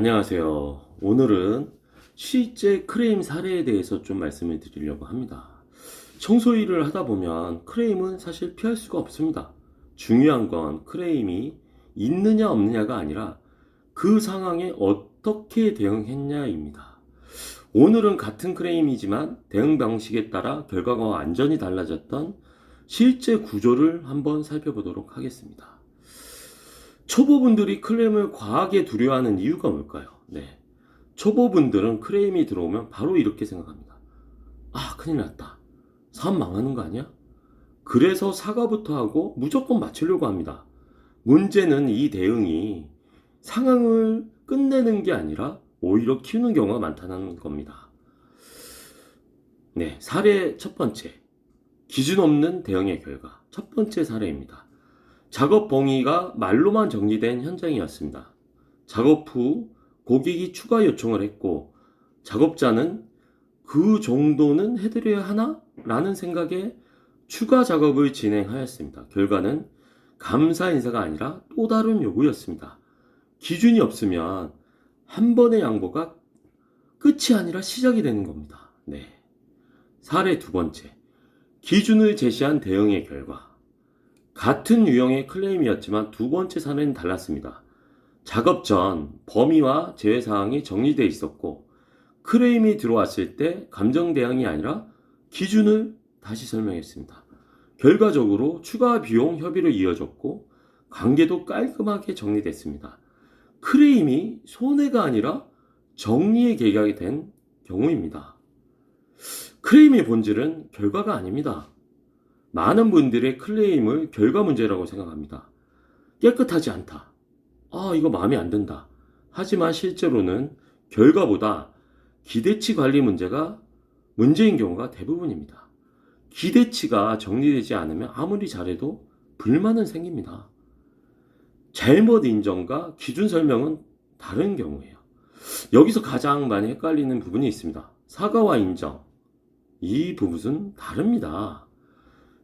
안녕하세요. 오늘은 실제 크레임 사례에 대해서 좀 말씀을 드리려고 합니다. 청소 일을 하다 보면 크레임은 사실 피할 수가 없습니다. 중요한 건 크레임이 있느냐 없느냐가 아니라 그 상황에 어떻게 대응했냐입니다. 오늘은 같은 크레임이지만 대응 방식에 따라 결과가 완전히 달라졌던 실제 구조를 한번 살펴보도록 하겠습니다. 초보분들이 클레임을 과하게 두려워하는 이유가 뭘까요? 네. 초보분들은 클레임이 들어오면 바로 이렇게 생각합니다. 아, 큰일 났다. 사업 망하는 거 아니야? 그래서 사과부터 하고 무조건 맞추려고 합니다. 문제는 이 대응이 상황을 끝내는 게 아니라 오히려 키우는 경우가 많다는 겁니다. 네. 사례 첫 번째. 기준 없는 대응의 결과. 첫 번째 사례입니다. 작업 봉의가 말로만 정리된 현장이었습니다. 작업 후 고객이 추가 요청을 했고 작업자는 그 정도는 해드려야 하나? 라는 생각에 추가 작업을 진행하였습니다. 결과는 감사 인사가 아니라 또 다른 요구였습니다. 기준이 없으면 한 번의 양보가 끝이 아니라 시작이 되는 겁니다. 네. 사례 두 번째. 기준을 제시한 대응의 결과. 같은 유형의 클레임이었지만 두 번째 사례는 달랐습니다. 작업 전 범위와 제외사항이 정리되어 있었고 클레임이 들어왔을 때 감정 대응이 아니라 기준을 다시 설명했습니다. 결과적으로 추가 비용 협의로 이어졌고 관계도 깔끔하게 정리됐습니다. 클레임이 손해가 아니라 정리의 계기가 된 경우입니다. 클레임의 본질은 결과가 아닙니다. 많은 분들의 클레임을 결과 문제라고 생각합니다. 깨끗하지 않다. 아, 이거 마음에 안 든다. 하지만 실제로는 결과보다 기대치 관리 문제가 문제인 경우가 대부분입니다. 기대치가 정리되지 않으면 아무리 잘해도 불만은 생깁니다. 잘못 인정과 기준 설명은 다른 경우예요. 여기서 가장 많이 헷갈리는 부분이 있습니다. 사과와 인정. 이 부분은 다릅니다.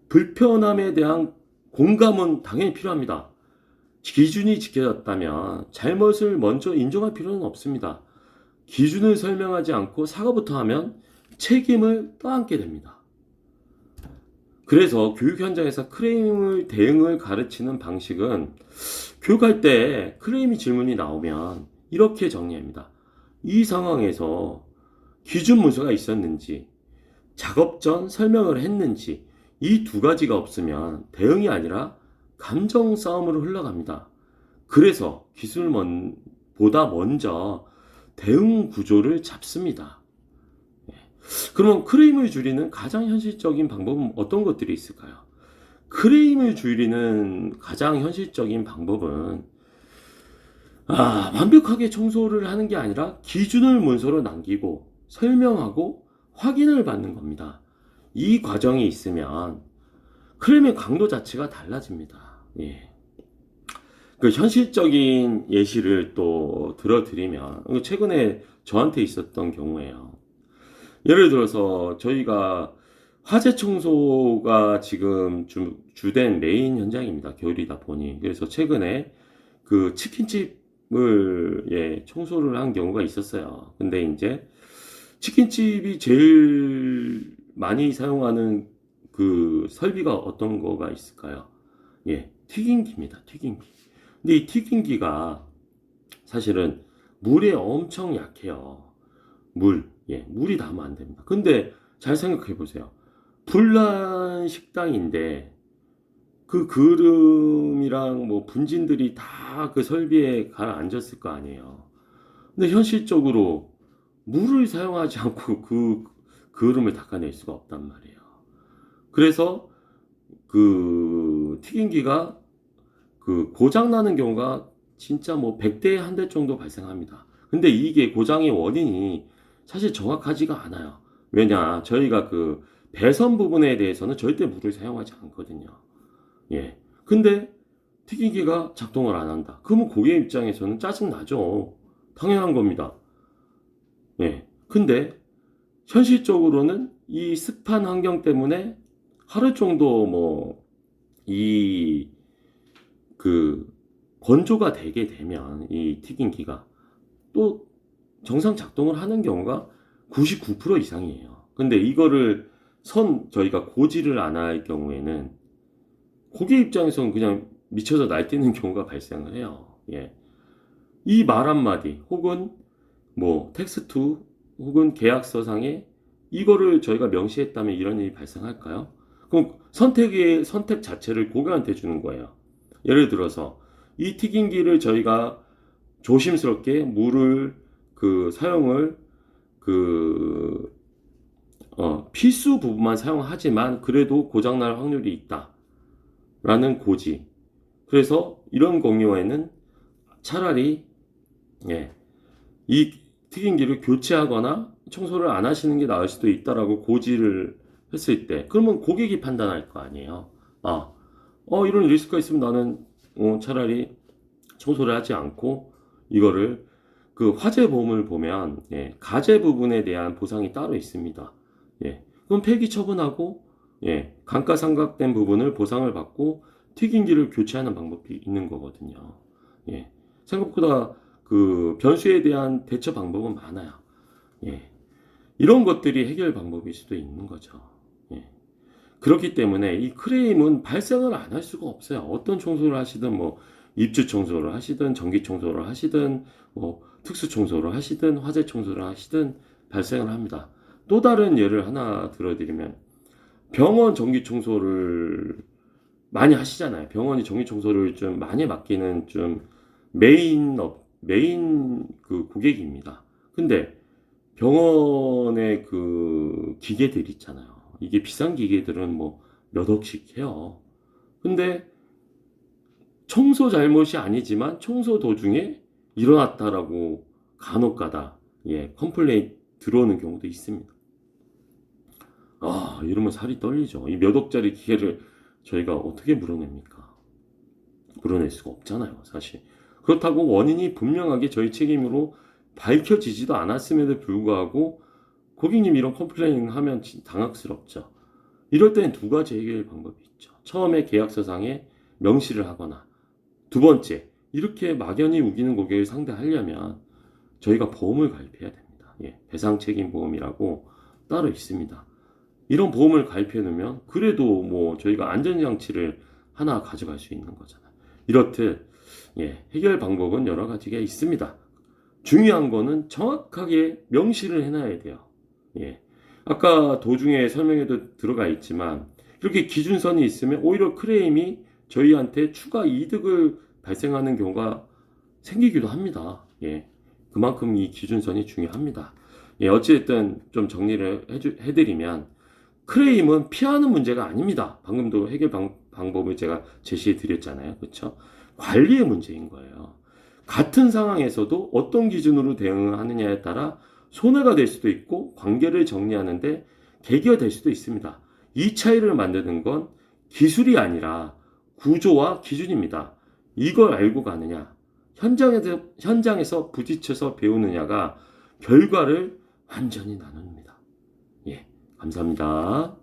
불편함에 대한 공감은 당연히 필요합니다. 기준이 지켜졌다면 잘못을 먼저 인정할 필요는 없습니다. 기준을 설명하지 않고 사과부터 하면 책임을 떠안게 됩니다. 그래서 교육 현장에서 클레임을 대응을 가르치는 방식은 교육할 때 클레임 질문이 나오면 이렇게 정리합니다. 이 상황에서 기준 문서가 있었는지, 작업 전 설명을 했는지, 이 두 가지가 없으면 대응이 아니라 감정 싸움으로 흘러갑니다. 그래서 기술보다 먼저 대응 구조를 잡습니다. 그러면 클레임을 줄이는 가장 현실적인 방법은 어떤 것들이 있을까요? 클레임을 줄이는 가장 현실적인 방법은 완벽하게 청소를 하는 게 아니라 기준을 문서로 남기고 설명하고 확인을 받는 겁니다. 이 과정이 있으면 클레임의 강도 자체가 달라집니다. 예. 그 현실적인 예시를 또 들어드리면 최근에 저한테 있었던 경우예요. 예를 들어서 저희가 화재 청소가 지금 주된 메인 현장입니다. 겨울이다 보니. 그래서 최근에 그 치킨집을 청소를 한 경우가 있었어요. 근데 이제 치킨집이 제일 많이 사용하는 그 설비가 어떤 거가 있을까요? 예, 튀김기입니다. 튀김기. 근데 이 튀김기가 사실은 물에 엄청 약해요. 물이 닿으면 안 됩니다. 근데 잘 생각해 보세요. 불난 식당인데 그 그름이랑 뭐 분진들이 다 그 설비에 가라앉았을 거 아니에요. 근데 현실적으로 물을 사용하지 않고 그 그름을 닦아낼 수가 없단 말이에요. 그래서 그 튀김기가 그 고장 나는 경우가 진짜 뭐 100대에 한 대 정도 발생합니다. 근데 이게 고장의 원인이 사실 정확하지가 않아요. 왜냐, 저희가 그 배선 부분에 대해서는 절대 물을 사용하지 않거든요. 예. 근데 튀김기가 작동을 안 한다. 그러면 고객 입장에서는 짜증 나죠. 당연한 겁니다. 예. 근데 현실적으로는 이 습한 환경 때문에 하루 정도 이 건조가 되게 되면 이 튀김기가 또 정상 작동을 하는 경우가 99% 이상이에요. 근데 이거를 저희가 고지를 안 할 경우에는 고객 입장에서는 그냥 미쳐서 날뛰는 경우가 발생을 해요. 예. 이 말 한마디 혹은 뭐 텍스트 혹은 계약서상에 이거를 저희가 명시했다면 이런 일이 발생할까요? 그럼 선택 자체를 고객한테 주는 거예요. 예를 들어서 이 튀김기를 저희가 조심스럽게 물을 사용을 필수 부분만 사용하지만 그래도 고장날 확률이 있다라는 고지. 그래서 이런 경우에는 차라리 예, 이 튀김기를 교체하거나 청소를 안 하시는 게 나을 수도 있다라고 고지를 했을 때, 그러면 고객이 판단할 거 아니에요. 이런 리스크가 있으면 나는 차라리 청소를 하지 않고 이거를 화재 보험을 보면 가재 부분에 대한 보상이 따로 있습니다. 그럼 폐기 처분하고 감가상각된 부분을 보상을 받고 튀김기를 교체하는 방법이 있는 거거든요. 생각보다 변수에 대한 대처 방법은 많아요. 이런 것들이 해결 방법일 수도 있는 거죠. 그렇기 때문에 이 크레임은 발생을 안 할 수가 없어요. 어떤 청소를 하시든 입주 청소를 하시든 전기 청소를 하시든 특수 청소를 하시든 화재 청소를 하시든 발생을 합니다. 또 다른 예를 하나 들어드리면 병원 전기 청소를 많이 하시잖아요. 병원이 전기 청소를 좀 많이 맡기는 좀 메인 고객입니다. 근데 병원의 기계들 있잖아요. 이게 비싼 기계들은 몇 억씩 해요. 근데 청소 잘못이 아니지만 청소 도중에 일어났다라고 간혹가다 컴플레인 들어오는 경우도 있습니다. 이러면 살이 떨리죠. 이 몇 억짜리 기계를 저희가 어떻게 물어냅니까? 물어낼 수가 없잖아요, 사실. 그렇다고 원인이 분명하게 저희 책임으로 밝혀지지도 않았음에도 불구하고 고객님 이런 컴플레인 하면 당황스럽죠. 이럴 때는 두 가지 해결 방법이 있죠. 처음에 계약서상에 명시를 하거나, 두 번째, 이렇게 막연히 우기는 고객을 상대하려면 저희가 보험을 가입해야 됩니다. 배상책임보험이라고 따로 있습니다. 이런 보험을 가입해 놓으면 그래도 저희가 안전장치를 하나 가져갈 수 있는 거잖아요. 이렇듯 해결 방법은 여러 가지가 있습니다. 중요한 거는 정확하게 명시를 해놔야 돼요. 아까 도중에 설명에도 들어가 있지만 이렇게 기준선이 있으면 오히려 크레임이 저희한테 추가 이득을 발생하는 경우가 생기기도 합니다. 그만큼 이 기준선이 중요합니다. 어찌됐든 좀 정리를 해드리면 크레임은 피하는 문제가 아닙니다. 방금도 해결 방법을 제가 제시해 드렸잖아요. 그렇죠? 관리의 문제인 거예요. 같은 상황에서도 어떤 기준으로 대응하느냐에 따라 손해가 될 수도 있고 관계를 정리하는데 계기가 될 수도 있습니다. 이 차이를 만드는 건 기술이 아니라 구조와 기준입니다. 이걸 알고 가느냐, 현장에서 부딪혀서 배우느냐가 결과를 완전히 나눕니다. 감사합니다.